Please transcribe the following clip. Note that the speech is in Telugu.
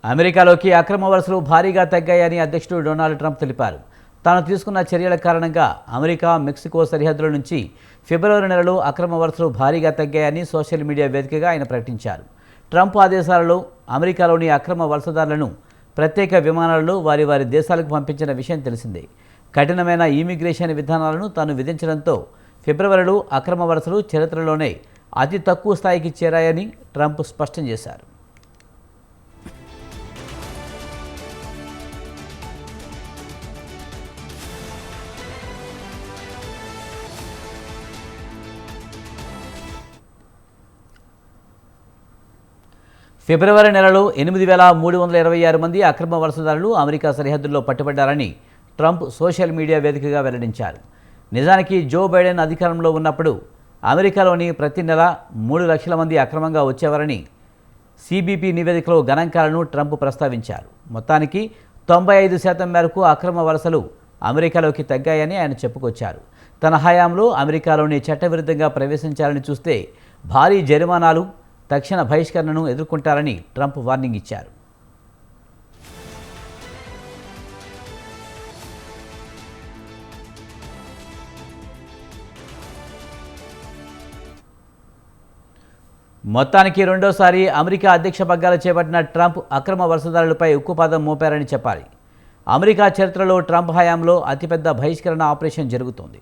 అమెరికాలోకి అక్రమ వలసలు భారీగా తగ్గాయని అధ్యక్షుడు డొనాల్డ్ ట్రంప్ తెలిపారు. తాను తీసుకున్న చర్యల కారణంగా అమెరికా, మెక్సికో సరిహద్దుల నుంచి ఫిబ్రవరి నెలలో అక్రమ వలసలు భారీగా తగ్గాయని సోషల్ మీడియా వేదికగా ఆయన ప్రకటించారు. ట్రంప్ ఆదేశాలలో అమెరికాలోని అక్రమ వలసదారులను ప్రత్యేక విమానాలలో వారి వారి దేశాలకు పంపించిన విషయం తెలిసిందే. కఠినమైన ఇమిగ్రేషన్ విధానాలను తాను విధించడంతో ఫిబ్రవరిలో అక్రమ వలసలు చరిత్రలోనే అతి తక్కువ స్థాయికి చేరాయని ట్రంప్ స్పష్టం చేశారు. ఫిబ్రవరి నెలలో 8,326 మంది అక్రమ వలసదారులు అమెరికా సరిహద్దుల్లో పట్టుబడ్డారని ట్రంప్ సోషల్ మీడియా వేదికగా వెల్లడించారు. నిజానికి జో బైడెన్ అధికారంలో ఉన్నప్పుడు అమెరికాలోని ప్రతి నెల 3 లక్షల మంది అక్రమంగా వచ్చేవారని సిబిపి నివేదికలో గణాంకాలను ట్రంప్ ప్రస్తావించారు. మొత్తానికి 95% మేరకు అక్రమ వలసలు అమెరికాలోకి తగ్గాయని ఆయన చెప్పుకొచ్చారు. తన హయాంలో అమెరికాలోని చట్టవిరుద్ధంగా ప్రవేశించాలని చూస్తే భారీ జరిమానాలు, తక్షణ బహిష్కరణను ఎదుర్కొంటారని ట్రంప్ వార్నింగ్ ఇచ్చారు. మొత్తానికి రెండోసారి అమెరికా అధ్యక్ష పగ్గాలు చేపట్టిన ట్రంప్ అక్రమ వలసదారులపై ఉక్కుపాదం మోపారని చెప్పాలి. అమెరికా చరిత్రలో ట్రంప్ హయాంలో అతిపెద్ద బహిష్కరణ ఆపరేషన్ జరుగుతోంది.